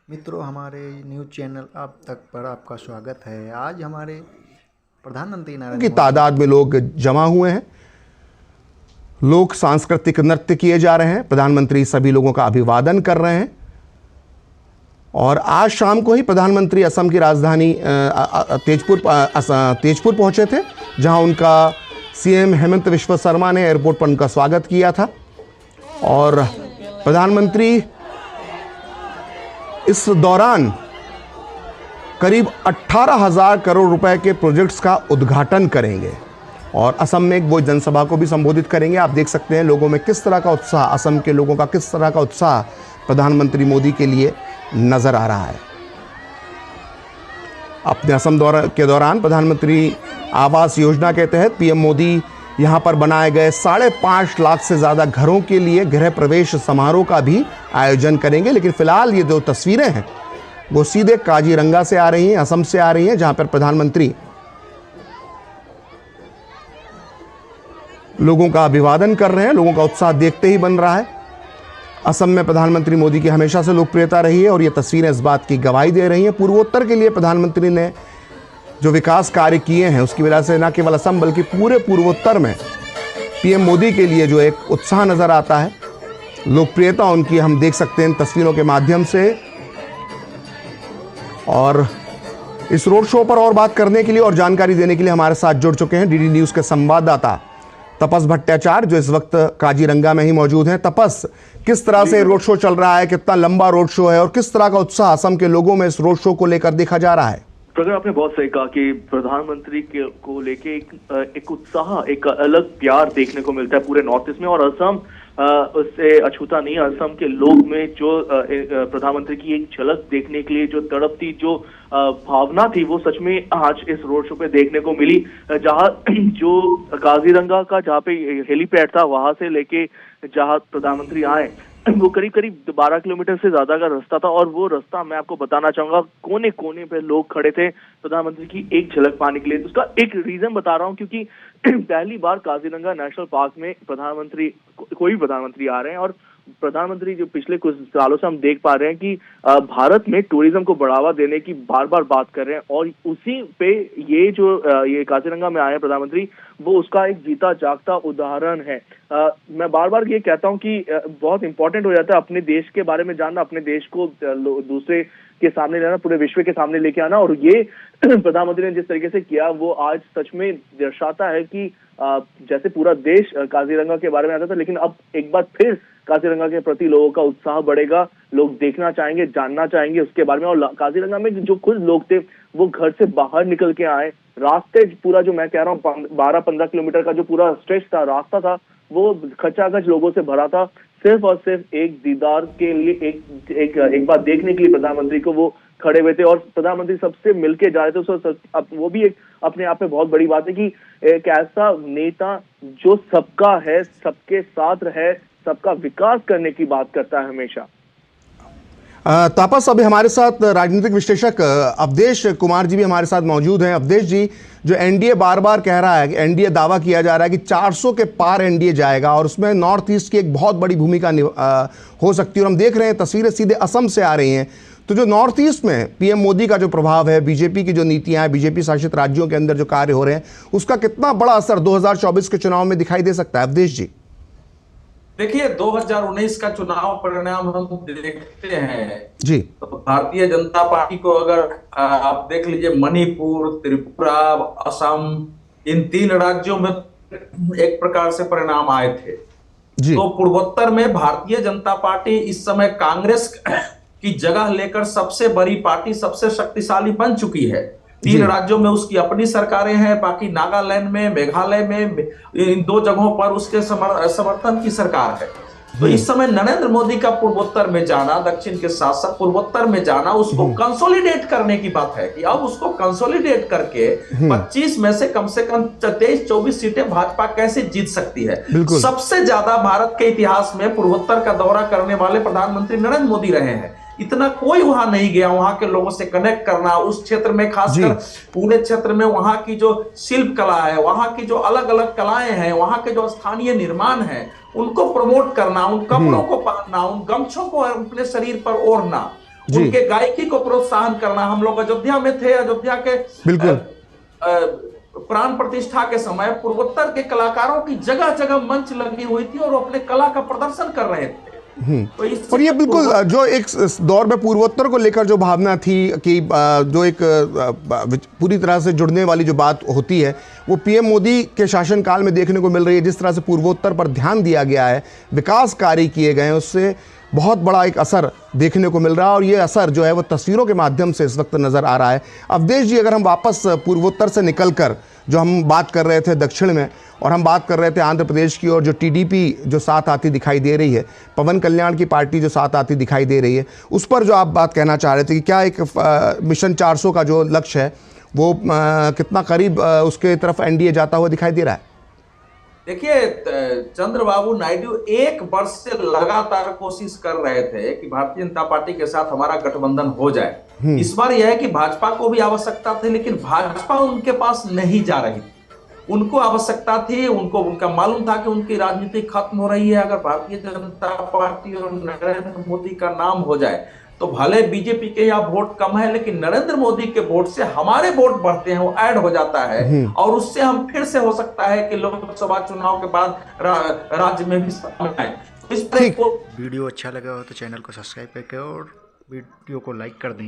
मित्रों, हमारे news channel अब तक पर आपका स्वागत है। आज हमारे प्रधानमंत्री नरेंद्र की मोदी तादाद में लोग जमा हुए हैं। लोग सांस्कृतिक नृत्य किए जा रहे हैं। प्रधानमंत्री सभी लोगों का अभिवादन कर रहे हैं। और आज शाम को ही प्रधानमंत्री असम की राजधानी तेजपुर पहुंचे थे, जहां उनका सीएम हेमंत बिस्वा शर्मा ने एयरपोर्ट पर उनका स्वागत किया था। और प्रधानमंत्री इस दौरान करीब 18,000 करोड़ रुपए के प्रोजेक्ट्स का उद्घाटन करेंगे और असम में वो जनसभा को भी संबोधित करेंगे। आप देख सकते हैं लोगों में किस तरह का उत्साह, असम के लोगों का किस तरह का उत्साह प्रधानमंत्री मोदी के लिए नजर आ रहा है। अपने असम के दौरान प्रधानमंत्री आवास योजना के तहत पीएम मोदी यहां पर बनाए गए 5.5 लाख से ज़्यादा घरों के लिए गृह प्रवेश समारोह का भी आयोजन करेंगे। लेकिन फिलहाल ये जो तस्वीरें हैं वो सीधे काजीरंगा से आ रही हैं, असम से आ रही हैं, जहां पर प्रधानमंत्री लोगों का अभिवादन कर रहे हैं। लोगों का उत्साह देखते ही बन रहा है। असम में प्रधानमंत्री मोदी की हमेशा से लोकप्रियता रही है और ये तस्वीरें इस बात की गवाही दे रही हैं। पूर्वोत्तर के लिए प्रधानमंत्री ने जो विकास कार्य किए हैं उसकी वजह से न केवल असम बल्कि पूरे पूर्वोत्तर में पीएम मोदी के लिए जो एक उत्साह नजर आता है, लोकप्रियता उनकी हम देख सकते हैं इन तस्वीरों के माध्यम से। और इस रोड शो पर और बात करने के लिए और जानकारी देने के लिए हमारे साथ जुड़ चुके हैं डीडी न्यूज़ के संवाददाता तपस भट्टाचार्य, जो इस वक्त काजीरंगा में ही मौजूद हैं। तपस, किस तरह से रोड शो चल रहा है, कितना लंबा रोड शो है और किस तरह का उत्साह असम के लोगों में इस रोड शो को लेकर देखा जा रहा है? प्रगट, आपने बहुत सही कहा कि प्रधानमंत्री को लेके एक उत्साह, एक अलग प्यार देखने को मिलता है पूरे नॉर्थ ईस्ट में। और असम उससे अछूता नहीं। असम के लोग में जो प्रधानमंत्री की एक झलक देखने के लिए जो तड़प थी, जो भावना थी, वो सच में आज इस रोड शो पे देखने को मिली। जहां जो काजीरंगा का जहाँ पे हेलीपैड था, वहां से लेके जहां प्रधानमंत्री आए, वो करीब करीब 12 किलोमीटर से ज्यादा का रास्ता था। और वो रास्ता मैं आपको बताना चाहूंगा, कोने कोने पे लोग खड़े थे प्रधानमंत्री की एक झलक पाने के लिए। उसका एक रीजन बता रहा हूँ, क्योंकि पहली बार काजीरंगा नेशनल पार्क में प्रधानमंत्री, कोई भी प्रधानमंत्री आ रहे हैं। और प्रधानमंत्री जो पिछले कुछ सालों से हम देख पा रहे हैं कि भारत में टूरिज्म को बढ़ावा देने की बार बार बात कर रहे हैं। और उसी पे ये काजीरंगा में आए हैं प्रधानमंत्री, वो उसका एक जीता जागता उदाहरण है। मैं बार बार ये कहता हूं कि बहुत इंपॉर्टेंट हो जाता है अपने देश के बारे में जानना, अपने देश को दूसरे के सामने लाना, पूरे विश्व के सामने लेके आना। और ये प्रधानमंत्री ने जिस तरीके से किया, वो आज सच में दर्शाता है कि जैसे पूरा देश काजीरंगा के बारे में आता था, लेकिन अब एक बार फिर काजीरंगा के प्रति लोगों का उत्साह बढ़ेगा। लोग देखना चाहेंगे, जानना चाहेंगे उसके बारे में। और काजीरंगा में जो कुछ लोग थे, वो घर से बाहर निकल के आए। रास्ते पूरा, जो मैं कह रहा हूँ 12-15 किलोमीटर का जो पूरा स्ट्रेच था, रास्ता था, वो खचाखच लोगों से भरा था। सिर्फ और सिर्फ एक दीदार के लिए, एक बार देखने के लिए प्रधानमंत्री को वो खड़े हुए थे। और प्रधानमंत्री सबसे मिलके जा रहे थे। अब वो भी एक अपने आप में बहुत बड़ी बात है कि एक ऐसा नेता जो सबका है, सबके साथ रहे, सबका विकास करने की बात करता है हमेशा। तापस, अभी हमारे साथ राजनीतिक विश्लेषक अवधेश कुमार जी भी हमारे साथ मौजूद हैं। अवधेश जी, जो एनडीए बार बार कह रहा है, एनडीए दावा किया जा रहा है कि 400 के पार एनडीए जाएगा और उसमें नॉर्थ ईस्ट की एक बहुत बड़ी भूमिका हो सकती है। और हम देख रहे हैं तस्वीरें सीधे असम से आ रही हैं। तो जो नॉर्थ ईस्ट में पीएम मोदी का जो प्रभाव है, बीजेपी की जो नीतियां हैं, बीजेपी शासित राज्यों के अंदर जो कार्य हो रहे हैं, उसका कितना बड़ा असर 2024 के चुनाव में दिखाई दे सकता है? अवधेश जी, देखिए, 2019 का चुनाव परिणाम हम देखते हैं जी, तो भारतीय जनता पार्टी को अगर आप देख लीजिए, मणिपुर, त्रिपुरा, असम, इन 3 राज्यों में एक प्रकार से परिणाम आए थे। जी। तो पूर्वोत्तर में भारतीय जनता पार्टी इस समय कांग्रेस की जगह लेकर सबसे बड़ी पार्टी, सबसे शक्तिशाली बन चुकी है। 3 राज्यों में उसकी अपनी सरकारें हैं, बाकी नागालैंड में, मेघालय में, इन 2 जगहों पर उसके समर्थन की सरकार है। तो इस समय नरेंद्र मोदी का पूर्वोत्तर में जाना, दक्षिण के साथ साथ पूर्वोत्तर में जाना, उसको कंसोलिडेट करने की बात है कि अब उसको कंसोलिडेट करके 25 में से कम 23-24 सीटें भाजपा कैसे जीत सकती है। सबसे ज्यादा भारत के इतिहास में पूर्वोत्तर का दौरा करने वाले प्रधानमंत्री नरेंद्र मोदी रहे हैं। इतना कोई वहां नहीं गया, वहां के लोगों से कनेक्ट करना, उस क्षेत्र में खासकर पुणे क्षेत्र में वहां की जो शिल्प कला है, वहां की जो अलग अलग कलाएं हैं, वहां के जो स्थानीय निर्माण है, उनको प्रमोट करना, उन कपड़ों को पहनना, उन गमछों को अपने शरीर पर ओढ़ना जी। उनके गायकी को प्रोत्साहन करना। हम लोग अयोध्या में थे, अयोध्या के बिल्कुल प्राण प्रतिष्ठा के समय पूर्वोत्तर के कलाकारों की जगह जगह मंच लगी हुई थी और वो अपने कला का प्रदर्शन कर रहे थे। तो और ये बिल्कुल जो एक दौर में पूर्वोत्तर को लेकर जो भावना थी कि जो एक पूरी तरह से जुड़ने वाली जो बात होती है वो पीएम मोदी के शासनकाल में देखने को मिल रही है। जिस तरह से पूर्वोत्तर पर ध्यान दिया गया है, विकास कार्य किए गए हैं, उससे बहुत बड़ा एक असर देखने को मिल रहा है और ये असर जो है वो तस्वीरों के माध्यम से इस वक्त नज़र आ रहा है। अवधेश जी, अगर हम वापस पूर्वोत्तर से निकलकर जो हम बात कर रहे थे दक्षिण में और हम बात कर रहे थे आंध्र प्रदेश की, और जो टीडीपी जो साथ आती दिखाई दे रही है, पवन कल्याण की पार्टी जो साथ आती दिखाई दे रही है, उस पर जो आप बात कहना चाह रहे थे कि क्या एक मिशन 400 का जो लक्ष्य है वो कितना करीब उसके तरफ एनडीए जाता हुआ दिखाई दे रहा है? देखिए, चंद्रबाबू नायडू एक वर्ष से लगातार कोशिश कर रहे थे कि भारतीय जनता पार्टी के साथ हमारा गठबंधन हो जाए। इस बार यह है कि भाजपा को भी आवश्यकता थी, लेकिन भाजपा उनके पास नहीं जा रही थी। उनको आवश्यकता थी, उनका मालूम था कि उनकी राजनीति खत्म हो रही है। अगर भारतीय जनता पार्टी और नरेंद्र मोदी का नाम हो जाए तो भले बीजेपी के यहाँ वोट कम है, लेकिन नरेंद्र मोदी के वोट से हमारे वोट बढ़ते हैं, वो ऐड हो जाता है और उससे हम फिर से हो सकता है कि लोकसभा चुनाव के बाद राज्य में भी सामने आए। इस तरह वीडियो अच्छा लगा हो तो चैनल को सब्सक्राइब करके और वीडियो को लाइक कर दें।